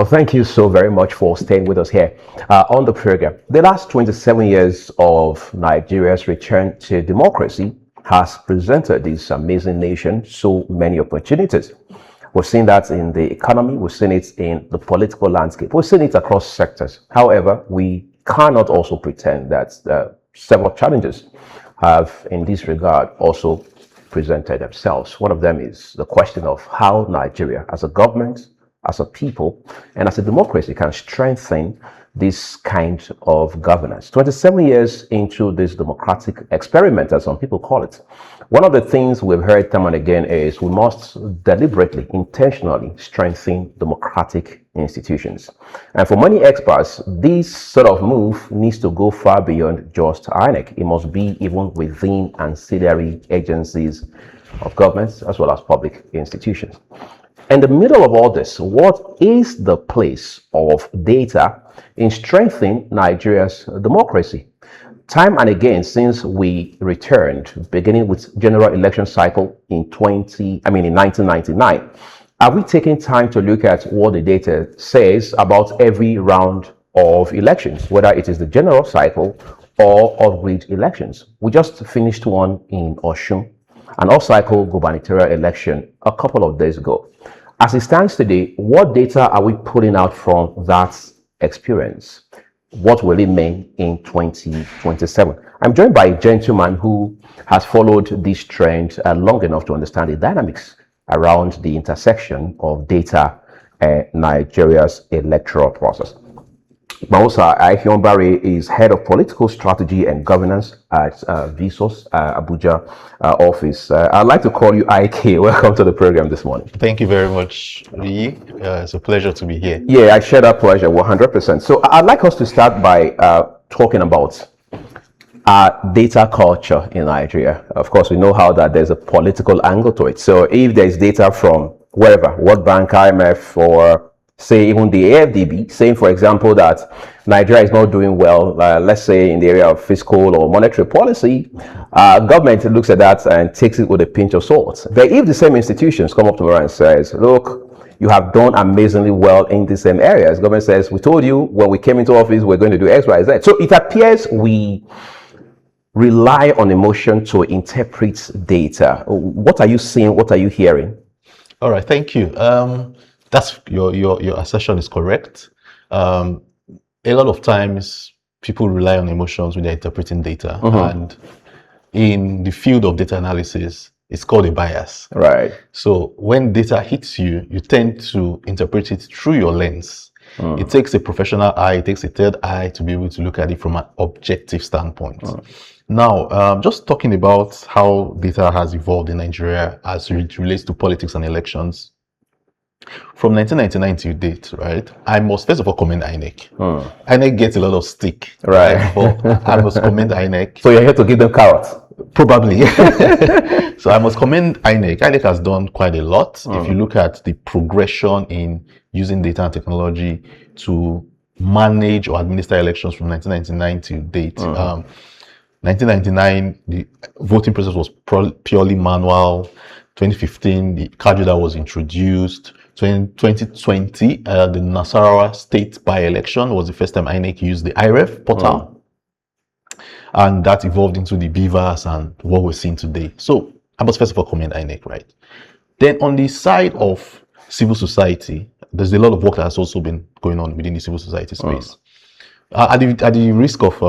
thank you so very much for staying with us here on the program. The last 27 years of Nigeria's return to democracy has presented this amazing nation so many opportunities. We've seen that in the economy, we've seen it in the political landscape, we've seen it across sectors. However, we cannot also pretend that several challenges have, in this regard, also presented themselves. One of them is the question of how Nigeria, as a government, as a people, and as a democracy, can strengthen this kind of governance. 27 years into this democratic experiment, as some people call it, one of the things we've heard time and again is we must deliberately, intentionally strengthen democratic institutions. And for many experts, this sort of move needs to go far beyond just INEC. It must be even within ancillary agencies of governments as well as public institutions. In the middle of all this, what is the place of data in strengthening Nigeria's democracy? Time and again, since we returned, beginning with general election cycle in 1999, are we taking time to look at what the data says about every round of elections, whether it is the general cycle or off-grid elections? We just finished one in Osun, an off-cycle gubernatorial election a couple of days ago. As it stands today, what data are we pulling out from that experience? What will it mean in 2027? I'm joined by a gentleman who has followed this trend long enough to understand the dynamics around the intersection of data and Nigeria's electoral process. Mausa Aihion is head of political strategy and governance at Visos Abuja office. I'd like to call you IK. Welcome to the program this morning. Thank you very much, Lee. It's a pleasure to be here. Yeah, I share that pleasure 100%. So I'd like us to start by talking about data culture in Nigeria. Of course, we know how that there's a political angle to it. So if there's data from wherever, World Bank, IMF, or say even the AFDB, saying, for example, that Nigeria is not doing well, let's say in the area of fiscal or monetary policy, government looks at that and takes it with a pinch of salt. But if the same institutions come up to her and says, look, you have done amazingly well in the same areas, government says, we told you when we came into office, we're going to do X, Y, Z. So it appears we rely on emotion to interpret data. What are you seeing? What are you hearing? All right, thank you. That's your assertion is correct. A lot of times people rely on emotions when they're interpreting data, and in the field of data analysis, it's called a bias. Right. So when data hits you, you tend to interpret it through your lens. It takes a professional eye, it takes a third eye to be able to look at it from an objective standpoint. Now, just talking about how data has evolved in Nigeria as it relates to politics and elections. From 1999 to date, right? I must first of all commend INEC. INEC gets a lot of stick, right? But I must commend INEC. So you're here to give them carrots? Probably. So I must commend INEC. INEC has done quite a lot. If you look at the progression in using data and technology to manage or administer elections from 1999 to date. 1999, the voting process was purely manual. 2015, the card reader was introduced. So in 2020, the Nasarawa state by-election was the first time INEC used the IREF portal. And that evolved into the BVAS and what we're seeing today. So I must first of all commend INEC, right? Then on the side of civil society, there's a lot of work that has also been going on within the civil society space. At the risk of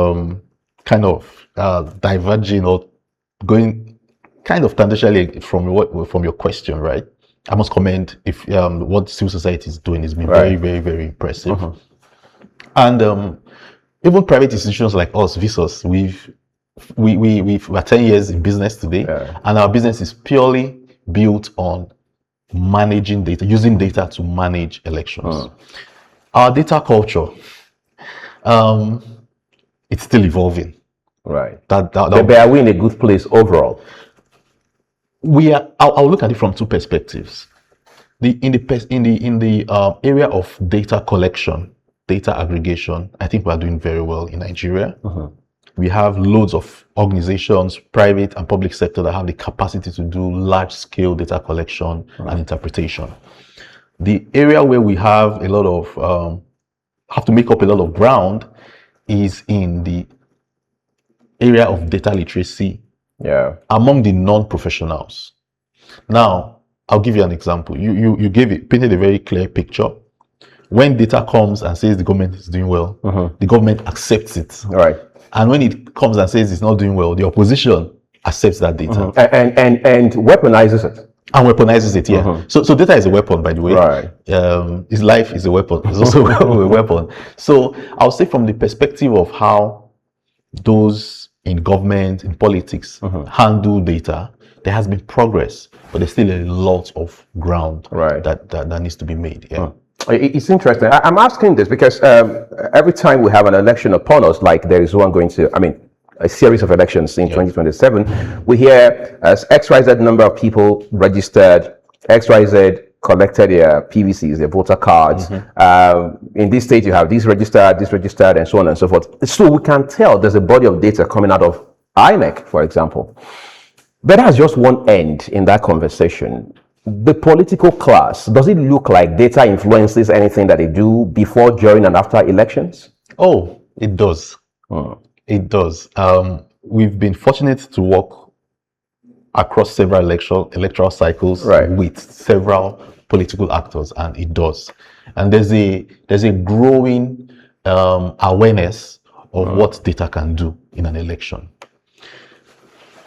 diverging or going kind of tangentially from your question, right? I must commend what civil society is doing has been very, very, very impressive. And even private institutions like us, Visos, we're 10 years in business today, and our business is purely built on managing data, using data to manage elections. Our data culture, it's still evolving. Right. But are we in a good place overall? I'll look at it from two perspectives. In the area of data collection, data aggregation, I think we are doing very well in Nigeria. We have loads of organizations, private and public sector, that have the capacity to do large-scale data collection and interpretation. The area where we have a lot of have to make up a lot of ground is in the area of data literacy among the non-professionals. Now, I'll give you an example. You painted a very clear picture. When data comes and says the government is doing well, the government accepts it. Right. And when it comes and says it's not doing well, the opposition accepts that data and weaponizes it. And weaponizes it. Yeah. So data is a weapon, by the way. Right. His life is a weapon. It's also a weapon. So I'll say from the perspective of how those in government, in politics, handle data, there has been progress, but there's still a lot of ground that needs to be made. Yeah. It's interesting. I'm asking this because every time we have an election upon us, like there is one going to, a series of elections in 2027, we hear as XYZ number of people registered, XYZ collected their PVCs, their voter cards. In this state, you have this registered, and so on and so forth. So we can tell there's a body of data coming out of INEC, for example. But that's just one end in that conversation. The political class, does it look like data influences anything that they do before, during, and after elections? Oh, it does. It does. We've been fortunate to work across several electoral cycles with several political actors, and it does. And there's a growing awareness of what data can do in an election.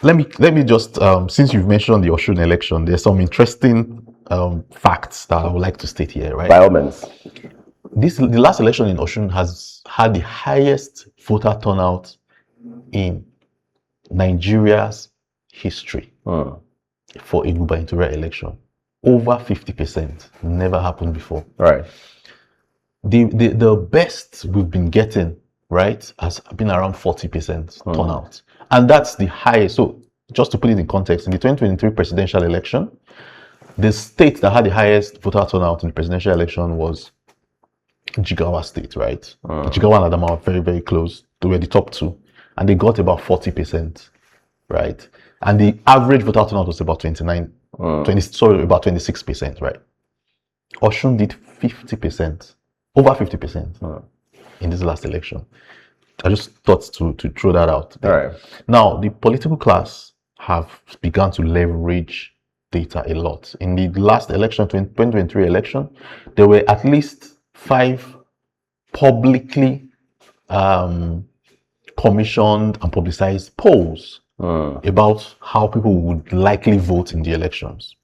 Let me just since you've mentioned the Osun election, there's some interesting facts that I would like to state here, right? By all means. The last election in Osun has had the highest voter turnout in Nigeria's history for a gubernatorial election. Over 50%. Never happened before. Right. The best we've been getting, right, has been around 40% turnout. And that's the highest. So just to put it in context, in the 2023 presidential election, the state that had the highest voter turnout in the presidential election was Jigawa State, right? Jigawa and Adamawa are very, very close. They were the top two. And they got about 40%, right? And the average voter turnout was about about 26%, right? Osun did 50%, over 50% in this last election. I just thought to throw that out there. Right. Now, the political class have begun to leverage data a lot. In the last election, 2023 election, there were at least 5 publicly commissioned and publicized polls about how people would likely vote in the elections.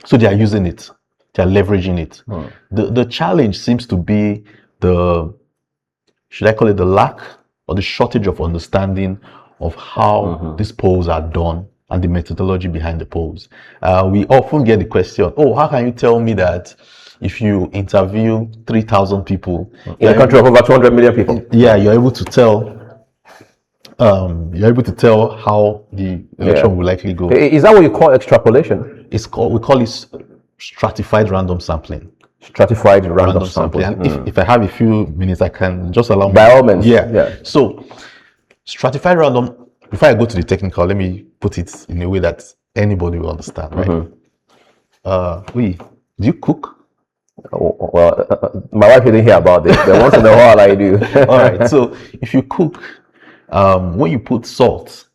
So they are using it. They are leveraging it. The challenge seems to be should I call it the lack or the shortage of understanding of how these polls are done and the methodology behind the polls. We often get the question, how can you tell me that if you interview 3,000 people in a country of over 200 million people? Yeah, you're able to tell how the election will likely go. Is that what you call extrapolation? We call it stratified random sampling. Stratified random sampling. And if I have a few minutes, I can just allow me. By all means. Yeah. So, stratified random, before I go to the technical, let me put it in a way that anybody will understand, right? Do you cook? My wife didn't hear about this, but once in a while I do. All right. So, if you cook, when you put salt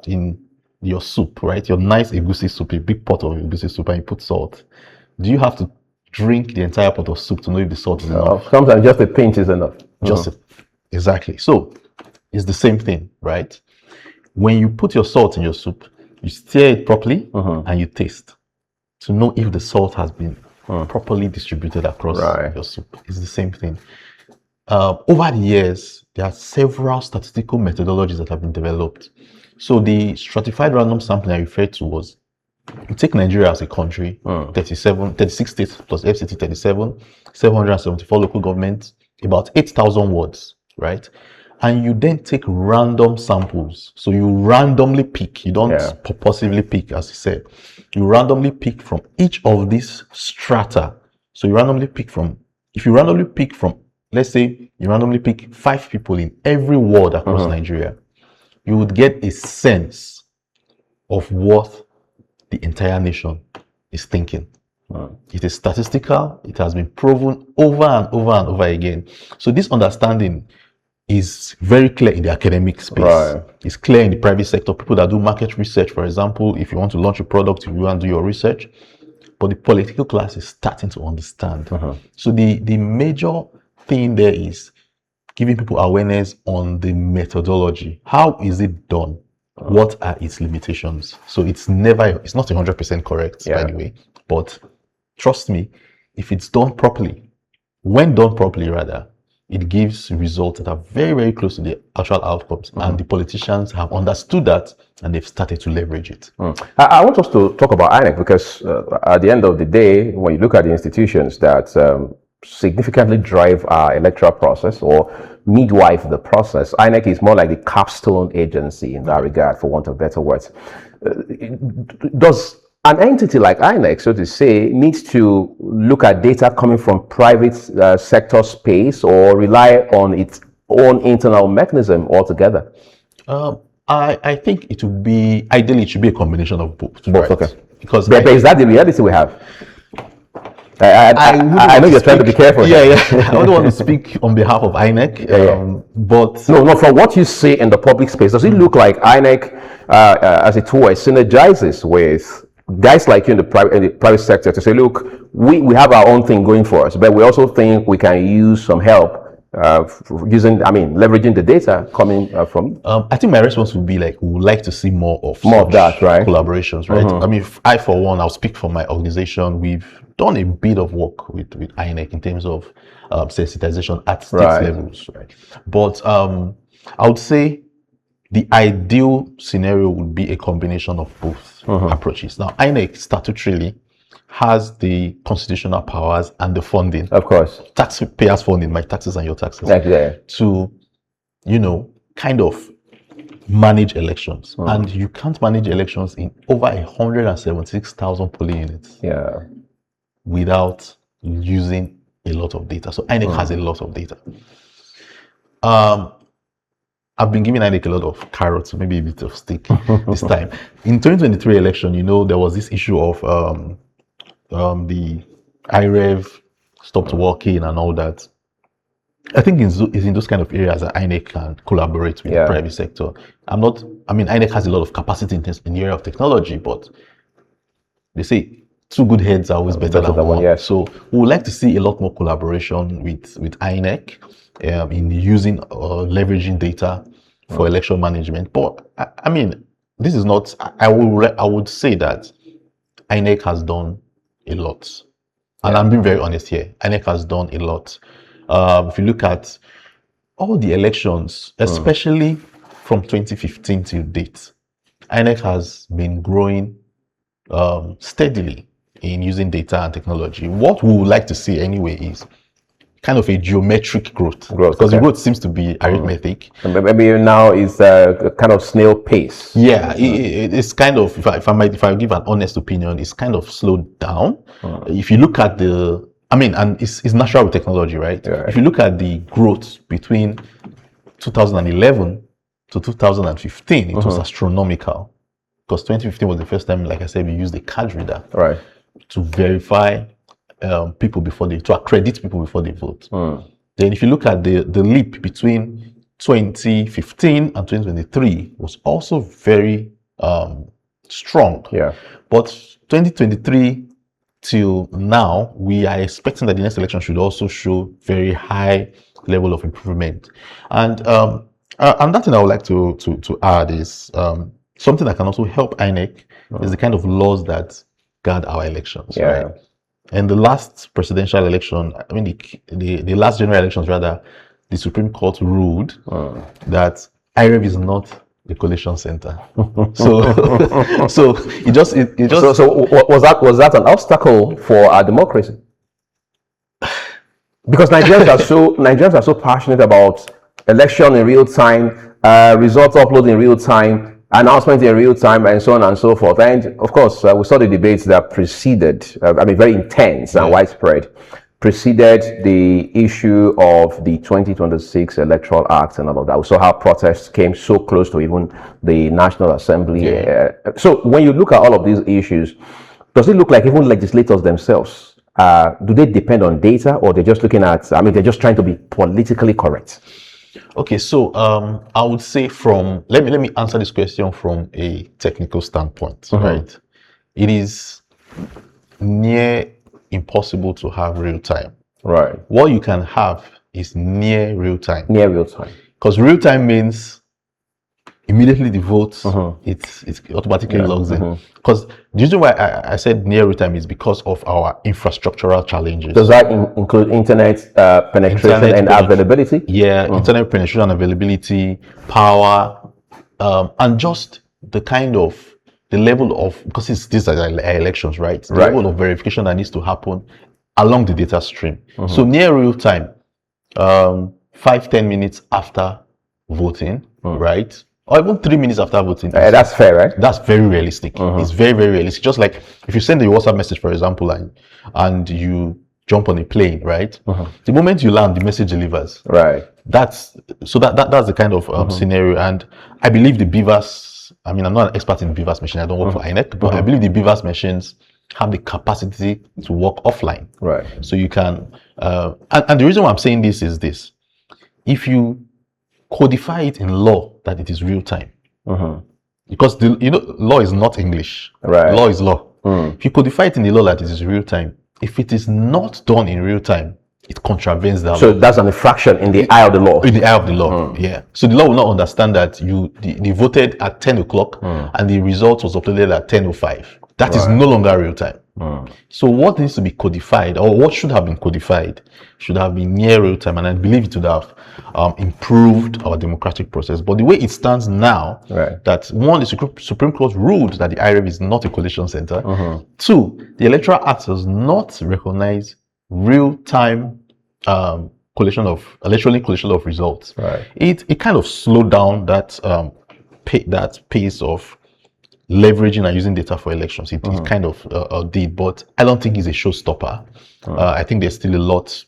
in your soup, right? Your nice egusi soup, a big pot of egusi soup, and you put salt, do you have to drink the entire pot of soup to know if the salt is enough? Sometimes just a pinch is enough. Exactly. So it's the same thing, right? When you put your salt in your soup, you stir it properly and you taste to know if the salt has been properly distributed across your soup. It's the same thing. Over the years, there are several statistical methodologies that have been developed. So the stratified random sampling I referred to was, you take Nigeria as a country, 36 states plus FCT 37, 774 local governments, about 8,000 wards, right? And you then take random samples. So you randomly pick, you don't purposively pick, as you said. You randomly pick from each of these strata. So you randomly pick from, let's say you randomly pick 5 people in every ward across Nigeria, you would get a sense of what the entire nation is thinking, It is statistical. It has been proven over and over and over again. So this understanding is very clear in the academic space. Right. It's clear in the private sector. People that do market research, for example, if you want to launch a product, you want to do your research. But the political class is starting to understand. So the major thing there is giving people awareness on the methodology. How is it done? What are its limitations? So it's not 100% correct, by the way. But trust me, if it's done properly, when done properly rather, it gives results that are very, very close to the actual outcomes. And the politicians have understood that and they've started to leverage it. I want us to talk about INEC because at the end of the day, when you look at the institutions that significantly drive our electoral process or midwife the process, INEC is more like the capstone agency in that regard, for want of better words. Does an entity like INEC, so to say, needs to look at data coming from private sector space or rely on its own internal mechanism altogether? I think it would be, ideally, it should be a combination of both. Both, right? Okay. Because but is that the reality we have? I know you're trying to be careful. Yeah. I don't want to speak on behalf of INEC, but no. From what you see in the public space, does it look like INEC, as it were, synergizes with guys like you in the private sector to say, look, we have our own thing going for us, but we also think we can use some help leveraging the data coming from. I think my response would be we would like to see more of that, right? Collaborations, right? I, for one, I'll speak for my organization. We've done a bit of work with INEC in terms of sensitization at state levels, right? But I would say the ideal scenario would be a combination of both approaches. Now, INEC statutorily has the constitutional powers and the funding, of course, taxpayers' funding, my taxes and your taxes, to, kind of manage elections. And you can't manage elections in over 176,000 polling units without using a lot of data. So INEC has a lot of data. I've been giving INEC a lot of carrots, maybe a bit of stick this time. In 2023 election, there was this issue of the IREV stopped working and all that. I think it's in those kind of areas that INEC can collaborate with the private sector. INEC has a lot of capacity in the area of technology, but they say two good heads are always better than one. Yes. So we would like to see a lot more collaboration with INEC in using leveraging data for election management. But this is not. I would say that INEC has done a lot, and I'm being very honest here. INEC has done a lot. If you look at all the elections, especially from 2015 till date, INEC has been growing steadily in using data and technology. What we would like to see anyway is kind of a geometric growth because the growth seems to be arithmetic. Maybe now is a kind of snail pace. Yeah, it's kind of, if I give an honest opinion, it's kind of slowed down. If you look at and it's natural with technology, right? If you look at the growth between 2011 to 2015, it was astronomical, because 2015 was the first time, like I said, we used a card reader to verify to accredit people before they vote. Then if you look at the leap between 2015 and 2023 was also very strong. But 2023 till now, we are expecting that the next election should also show very high level of improvement. And that thing I would like to add is something that can also help INEC is the kind of laws that guard our elections. Right? In the last presidential election, the last general elections rather, the Supreme Court ruled that IREV is not a collation center. So was that an obstacle for our democracy? Because Nigerians are so passionate about election in real time, results upload in real time, announcement in real time, and so on and so forth. And of course, we saw the debates that preceded, very intense and widespread, preceded the issue of the 2026 Electoral Act and all of that. We saw how protests came so close to even the National Assembly. So when you look at all of these issues, Does it look like even legislators themselves, do they depend on data, or they're just looking at, I mean, they're just trying to be politically correct? Okay, so I would say from let me answer this question from a technical standpoint, right? It is near impossible to have real time. Right. What you can have is near real time. Near real time. Because real time means immediately the votes, it automatically logs in. Because the reason why I said near real time is because of our infrastructural challenges. Does that include internet penetration and availability? Yeah, internet penetration and availability, power, and just the kind of the level of, because these are elections, right? The level of verification that needs to happen along the data stream. So near real time, 5-10 minutes after voting, right? Or even 3 minutes after voting. That's fair, right? That's very realistic. It's very, very realistic. Just like if you send a WhatsApp message, for example, and you jump on a plane, right? The moment you land, the message delivers. Right. That's the kind of scenario. And I believe the Beavers, I mean, I'm not an expert in Beavers machine. I don't work for INEC, but I believe the Beavers machines have the capacity to work offline. Right. So you can, and the reason why I'm saying this is this: if you codify it in law that it is real time, because law is not English. Right. Law is law. If you codify it in the law that it is real time, if it is not done in real time, it contravenes that. So that's an infraction in the eye of the law. In the eye of the law, yeah. So the law will not understand that they voted at 10 o'clock and the result was uploaded at 10:05. That is no longer real time. So what needs to be codified, or what should have been codified, should have been near real time, and I believe it would have improved our democratic process. But the way it stands now, that one, the Supreme Court ruled that the IREV is not a collation center. Two, the Electoral Act does not recognize real time electronic collation of results. It kind of slowed down that pace of leveraging and using data for elections. It kind of did, but I don't think it's a showstopper. I think there's still a lot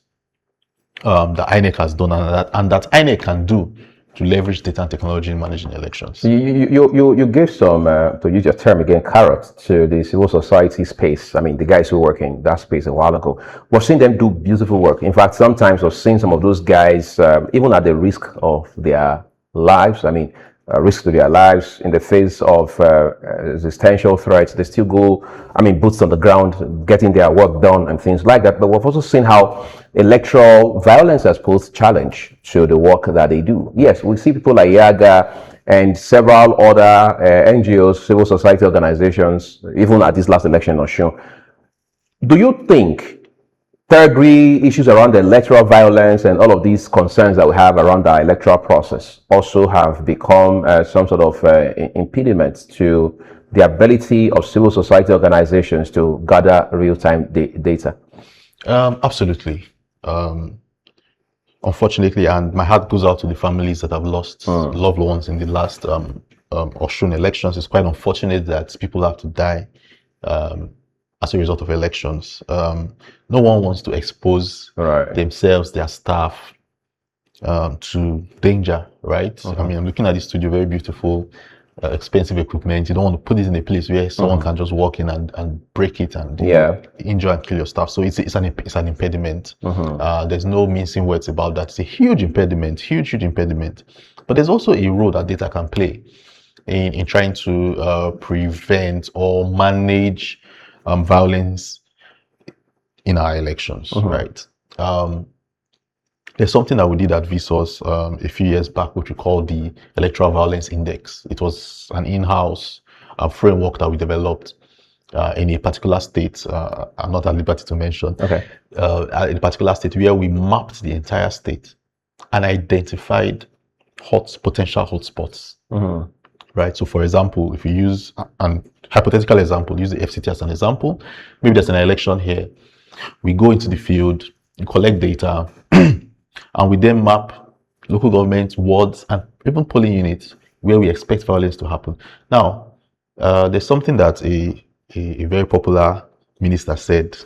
that INEC has done and that INEC can do to leverage data and technology in managing elections. You gave some, to use your term again, carrots to the civil society space. I mean, the guys who work in that space a while ago. We've seen them do beautiful work. In fact, sometimes we've seen some of those guys, even at the risk of their lives, I mean, risk to their lives in the face of existential threats, they still go, I mean, boots on the ground, getting their work done and things like that. But we've also seen how electoral violence has posed challenge to the work that they do. Yes, we see people like Yaga and several other NGOs, civil society organizations, even at this last election on show. Do you think third-degree issues around the electoral violence and all of these concerns that we have around the electoral process also have become some sort of impediment to the ability of civil society organizations to gather real-time data? Absolutely. Unfortunately, and my heart goes out to the families that have lost loved ones in the last Osun elections. It's quite unfortunate that people have to die as a result of elections. No one wants to expose themselves, their staff, to danger, right? I mean, I'm looking at this studio, very beautiful, expensive equipment. You don't want to put it in a place where someone can just walk in and break it and injure and kill your staff. So it's an impediment. There's no mincing words about that. It's a huge impediment, huge impediment. But there's also a role that data can play in trying to prevent or manage violence in our elections, right? There's something that we did at Vsauce a few years back, which we call the Electoral Violence Index. It was an in-house framework that we developed in a particular state. I'm not at liberty to mention. In a particular state where we mapped the entire state and identified potential hotspots. Right. So, for example, if you use an hypothetical example, use the FCT as an example. Maybe there's an election here. We go into the field, we collect data, and we then map local government, wards, and even polling units where we expect violence to happen. Now, there's something that a very popular minister said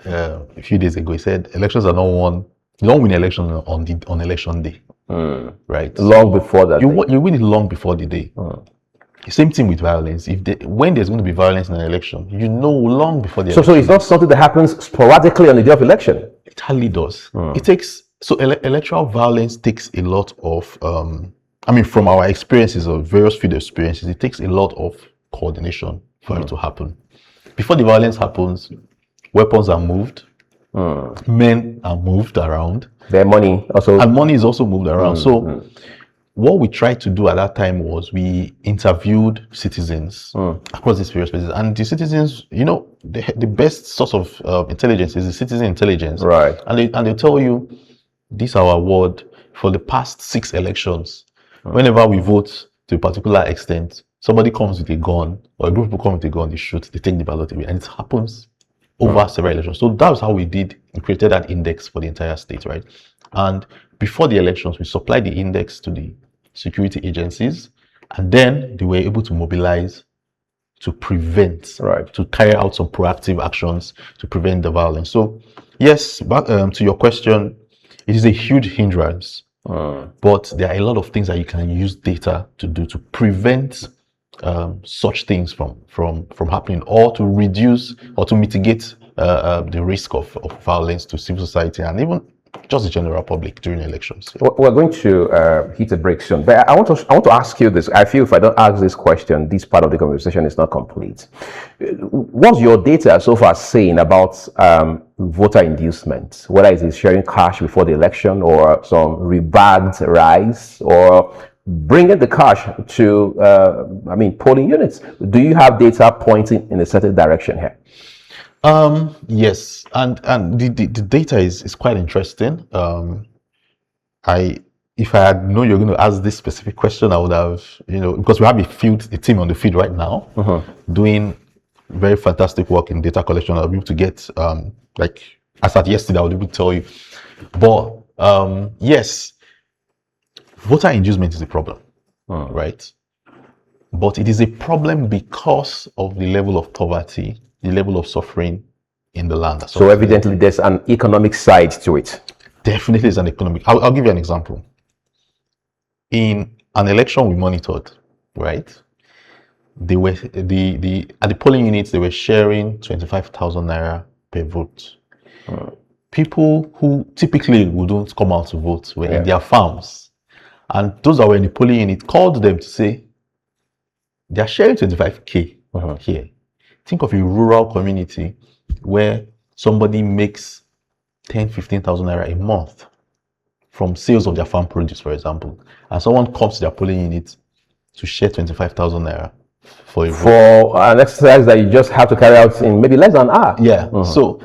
a few days ago. He said, "Elections are not won. You don't win election on election day." Right. Long before that. You win it long before the day. Same thing with violence. When there's going to be violence in an election, you know long before the So election. it's not something that happens sporadically on the day of election. It hardly does. It takes electoral violence takes a lot of from our experiences of various field experiences, it takes a lot of coordination for it to happen. Before the violence happens, weapons are moved, men are moved around, Their money also. and money is also moved around. So what we tried to do at that time was we interviewed citizens across these various places, and the citizens, the best source of intelligence is the citizen intelligence, Right. And they tell you, this our ward for the past 6 elections. Whenever we vote to a particular extent, somebody comes with a gun, or a group of people come with a gun, they shoot, they take the ballot away, and it happens over several elections. So that was how we created that index for the entire state, right? And before the elections, we supplied the index to the security agencies, and then they were able to mobilize to prevent, Right. to carry out some proactive actions to prevent the violence. So yes, back to your question, it is a huge hindrance, but there are a lot of things that you can use data to do to prevent such things from happening, or to reduce or to mitigate the risk of violence to civil society and even just the general public during elections. We're going to hit a break soon, but I want to ask you this. I feel if I don't ask this question, this part of the conversation is not complete. What's your data so far saying about voter inducement? Whether it is sharing cash before the election, or some rebagged rice, or bringing the cash to polling units. Do you have data pointing in a certain direction here? Yes, and the data is quite interesting. If I had known you're going to ask this specific question, I would have, because we have a team on the field right now doing very fantastic work in data collection. I'll be able to get as at yesterday, I would be able to tell you. But yes, voter inducement is a problem, right? But it is a problem because of the level of poverty, the level of suffering in the land. So evidently there's an economic side to it. Definitely is an economic. I'll give you an example. In an election we monitored, right? They were at the polling units, they were sharing 25,000 naira per vote. People who typically wouldn't come out to vote were in their farms, and those that were in the polling unit called them to say they are sharing 25k here. Think of a rural community where somebody makes 10,000-15,000 naira a month from sales of their farm produce, for example, and someone comes to their polling unit to share 25,000 naira for an exercise that you just have to carry out in maybe less than an hour. Yeah. So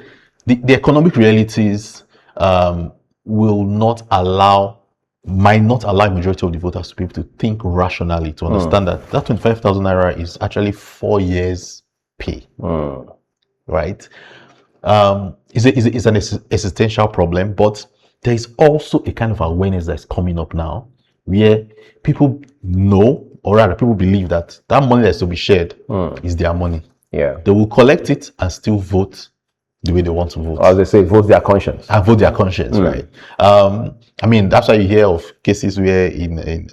the economic realities might not allow majority of the voters to be able to think rationally, to understand that 25,000 naira is actually 4 years pay, right? It's an existential problem, but there is also a kind of awareness that's coming up now where people know, or rather people believe that money that's to be shared is their money. Yeah. They will collect it and still vote the way they want to vote. As they say, vote their conscience. And vote their conscience, right? That's why you hear of cases where I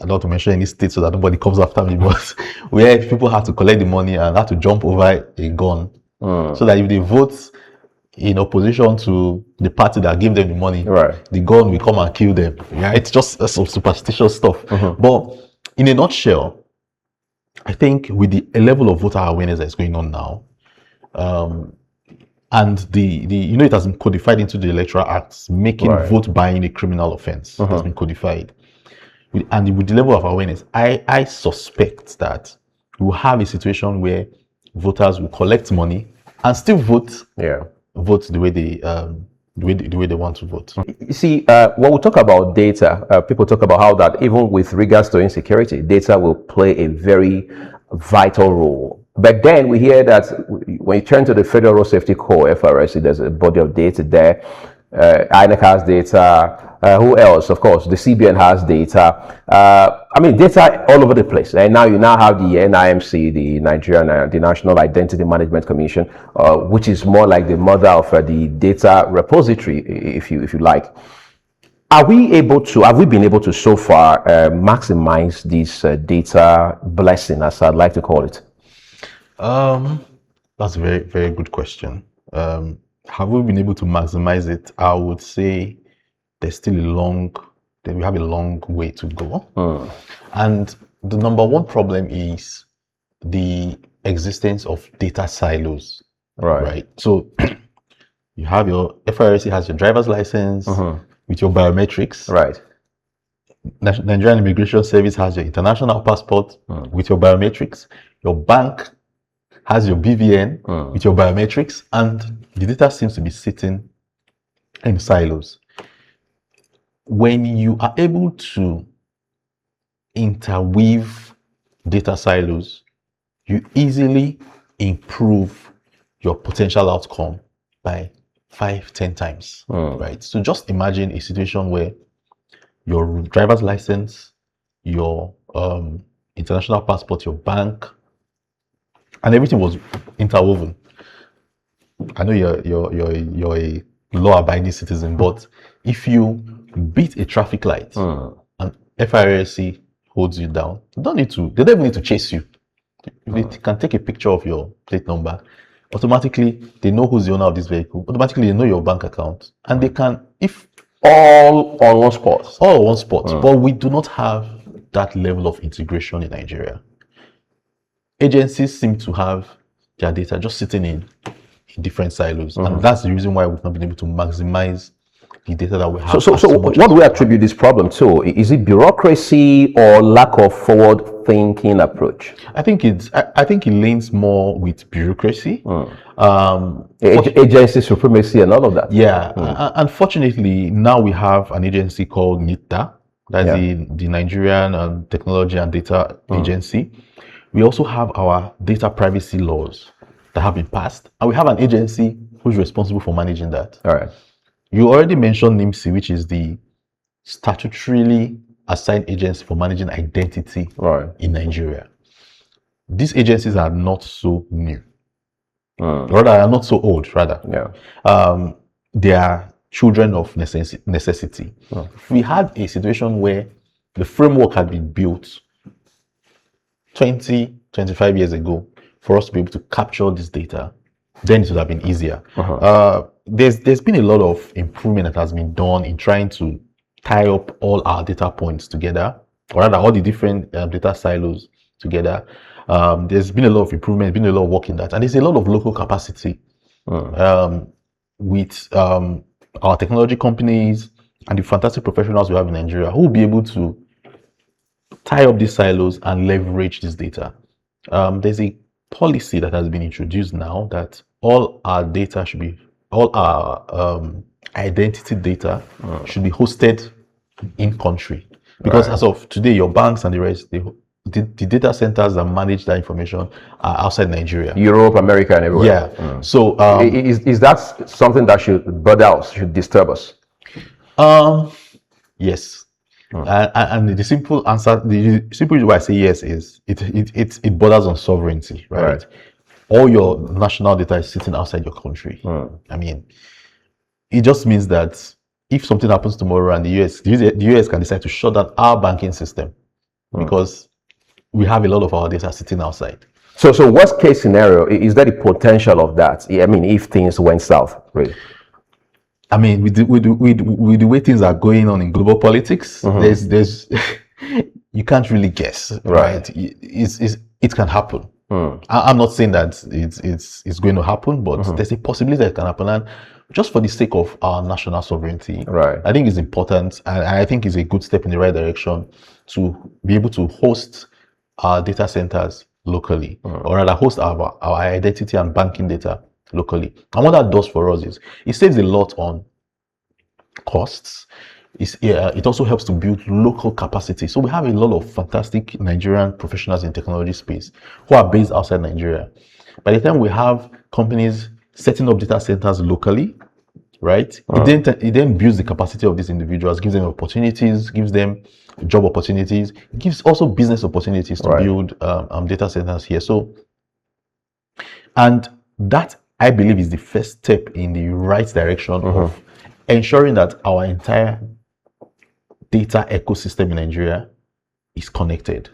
don't want to mention any state so that nobody comes after me, but where people have to collect the money and have to jump over a gun so that if they vote in opposition to the party that gave them the money, the gun will come and kill them. Yeah, it's just some superstitious stuff. But in a nutshell, I think with the level of voter awareness that's going on now, and it has been codified into the Electoral Acts, making vote buying a criminal offense. It has been codified. And with the level of awareness, I suspect that we will have a situation where voters will collect money and still vote. Vote the way they want to vote. You see, when we talk about data, people talk about how that even with regards to insecurity, data will play a very vital role. But then we hear that when you turn to the Federal Road Safety Corps, FRSC, there's a body of data there. INEC has data. Who else? Of course, the CBN has data. Data all over the place. And now you have the NIMC, the National Identity Management Commission, which is more like the mother of the data repository, if you like. Have we been able to so far maximize this data blessing, as I'd like to call it? That's a very, very good question. Have we been able to maximize it? I would say there's still we have a long way to go. And the number one problem is the existence of data silos. Right. So you have your FRSC has your driver's license with your biometrics. Right. Nigerian Immigration Service has your international passport with your biometrics. Your bank has your BVN with your biometrics, and the data seems to be sitting in silos. When you are able to interweave data silos, you easily improve your potential outcome by 5-10 times, right? So just imagine a situation where your driver's license, your international passport, your bank, and everything was interwoven. I know you're a law-abiding citizen, but if you beat a traffic light and FRSC holds you down, they don't even need to chase you. They can take a picture of your plate number. Automatically, they know who's the owner of this vehicle. Automatically, they know your bank account, and they can, if All on one spot. all on one spot. But we do not have that level of integration in Nigeria. Agencies seem to have their data just sitting in different silos, and that's the reason why we've not been able to maximize the data that we have. So what do we attribute this problem to? Is it bureaucracy or lack of forward-thinking approach? I think it leans more with bureaucracy, Agency supremacy and all of that. Yeah. Unfortunately, now we have an agency called NITA, that's the Nigerian Technology and Data Agency. We also have our data privacy laws that have been passed, and we have an agency who's responsible for managing that. All right. You already mentioned NIMSI, which is the statutorily assigned agency for managing identity in Nigeria. These agencies are not so new. Rather, are not so old, rather. Yeah. They are children of necessity. If we had a situation where the framework had been built 20-25 years ago for us to be able to capture this data, then it would have been easier. There's been a lot of improvement that has been done in trying to tie up all our data points together, or rather all the different data silos together. There's been a lot of improvement, been a lot of work in that, and there's a lot of local capacity with our technology companies and the fantastic professionals we have in Nigeria who will be able to tie up these silos and leverage this data. There's a policy that has been introduced now that all our identity data should be hosted in country, because as of today, your banks and the rest, the data centers that manage that information are outside Nigeria, Europe, America, and everywhere. So is that something that should bother us, should disturb us? Yes. And the simple answer, the simple reason why I say yes is it borders on sovereignty, right? All your national data is sitting outside your country. I mean, it just means that if something happens tomorrow and the US can decide to shut down our banking system because we have a lot of our data sitting outside. So worst case scenario, is there the potential of that? I mean, if things went south, really? I mean, with the way things are going on in global politics, there's you can't really guess, right? It can happen. I'm not saying that it's going to happen, but there's a possibility that it can happen, and just for the sake of our national sovereignty, I think it's important, and I think it's a good step in the right direction to be able to host our data centers locally, or rather host our identity and banking data locally. And what that does for us is it saves a lot on costs. It also helps to build local capacity. So we have a lot of fantastic Nigerian professionals in technology space who are based outside Nigeria. By the time we have companies setting up data centers locally, right, it then builds the capacity of these individuals, gives them opportunities, gives them job opportunities, it gives also business opportunities to build data centers here. So, and that, I believe, is the first step in the right direction of ensuring that our entire data ecosystem in Nigeria is connected,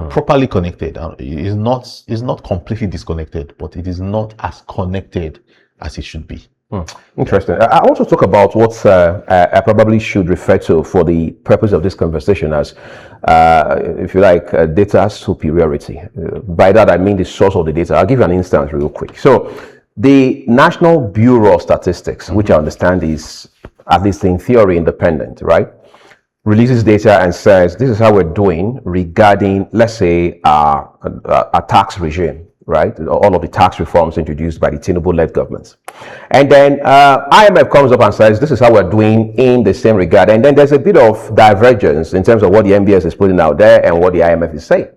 properly connected. It's not completely disconnected, but it is not as connected as it should be. Interesting. I want to talk about what I probably should refer to for the purpose of this conversation as, if you like, data superiority. By that, I mean the source of the data. I'll give you an instance real quick. So the National Bureau of Statistics, which I understand is, at least in theory, independent, right, releases data and says, this is how we're doing regarding, let's say, a tax regime, right? All of the tax reforms introduced by the Tinubu-led government. And then IMF comes up and says, this is how we're doing in the same regard. And then there's a bit of divergence in terms of what the MBS is putting out there and what the IMF is saying.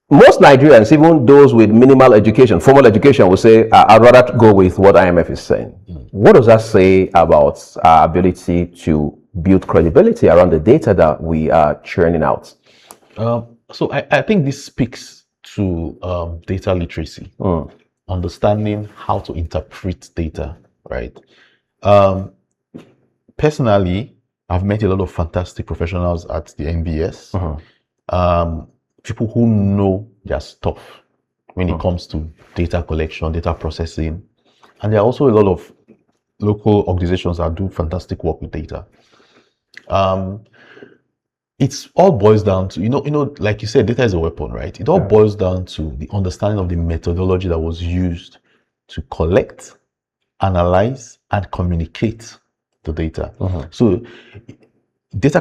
Most Nigerians, even those with minimal education, formal education, will say, I'd rather go with what IMF is saying. What does that say about our ability to build credibility around the data that we are churning out? So I think this speaks to data literacy, understanding how to interpret data, right? Personally, I've met a lot of fantastic professionals at the NBS, people who know their stuff when it comes to data collection, data processing, and there are also a lot of local organizations that do fantastic work with data. It's all boils down to, like you said, data is a weapon, right? It all boils down to the understanding of the methodology that was used to collect, analyze, and communicate the data. So data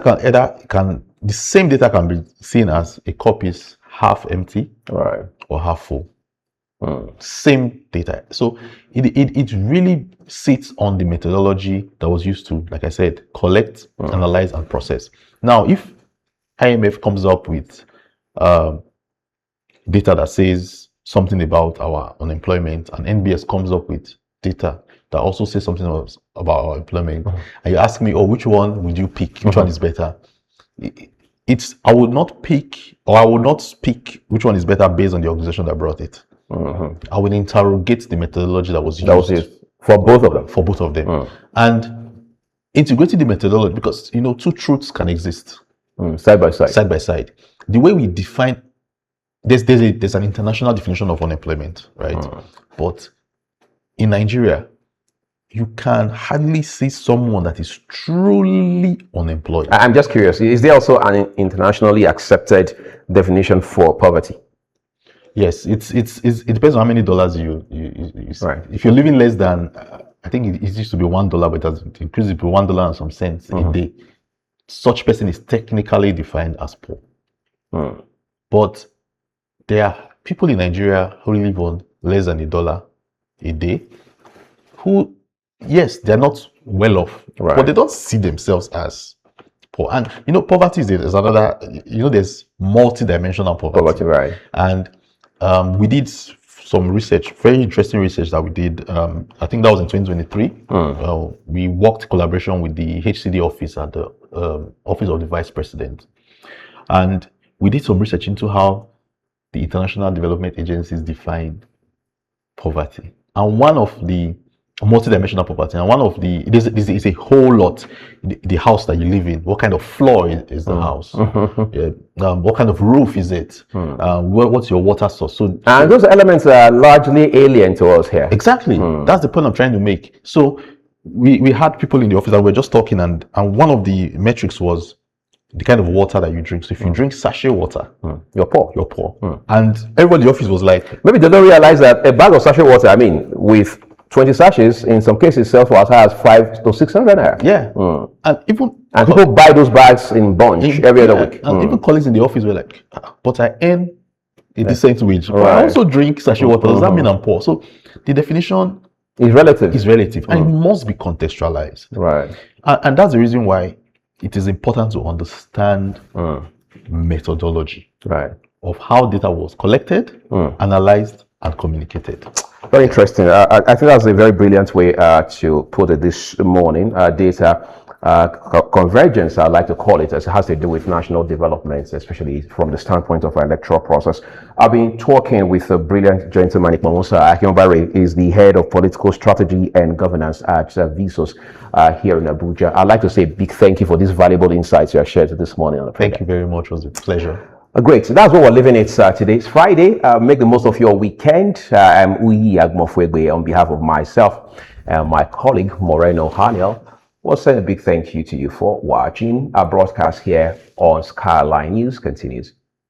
the same data can be seen as a cup is half empty or half full. Same data. So it really sits on the methodology that was used to, like I said, collect, analyze, and process. Now, if IMF comes up with data that says something about our unemployment, and NBS comes up with data that also says something about our employment, and you ask me, which one would you pick? Which one is better? I would not pick, or I would not speak which one is better based on the organization that brought it. I would interrogate the methodology that was used. For both of them? For both of them. And integrating the methodology, because, two truths can exist. Side by side. Side by side. The way we define, there's an international definition of unemployment, right? But in Nigeria, you can hardly see someone that is truly unemployed. I'm just curious, is there also an internationally accepted definition for poverty? Yes, it depends on how many dollars you right. If you're living less than, I think it used to be $1, but it has increased to $1 and some cents a day. Such person is technically defined as poor. But there are people in Nigeria who live on less than $1 a day, who, yes, they're not well off, but they don't see themselves as poor. And poverty is another. There's multi-dimensional poverty. Right. And we did some research, very interesting research that we did. I think that was in 2023. We worked in collaboration with the HCD office at the Office of the Vice President. And we did some research into how the international development agencies define poverty. And one of the multidimensional poverty, and one of the, it is a whole lot. The house that you live in, what kind of floor is the house? What kind of roof is it? What's your water source? And those elements are largely alien to us here. Exactly. That's the point I'm trying to make. So we had people in the office that were just talking, and one of the metrics was the kind of water that you drink. So if you drink sachet water, you're poor. You're poor. And everybody in the office was like, maybe they don't realize that a bag of sachet water, with 20 sachets, in some cases, sell for as high as 500 to 600 naira. Yeah. And people buy those bags in bunch every other week. And even colleagues in the office were like, but I earn a decent wage. But I also drink sachet water. Does that mean I'm poor? So the definition is relative. And it must be contextualized. Right. And that's the reason why it is important to understand methodology of how data was collected, analyzed, and communicated. Very interesting. I think that's a very brilliant way to put it this morning. Data convergence, I like to call it, as it has to do with national development, especially from the standpoint of our electoral process. I've been talking with a brilliant gentleman, Ikmamusa Akinombare, is the head of political strategy and governance at Visos here in Abuja. I'd like to say a big thank you for these valuable insights you have shared this morning on the program. Thank you very much. It was a pleasure. Great. So that's what we're living it today. It's Friday. Make the most of your weekend. I'm Uyi Agmofwegbe on behalf of myself and my colleague Moreno Haniel. We'll send a big thank you to you for watching. Our broadcast here on Skyline News continues.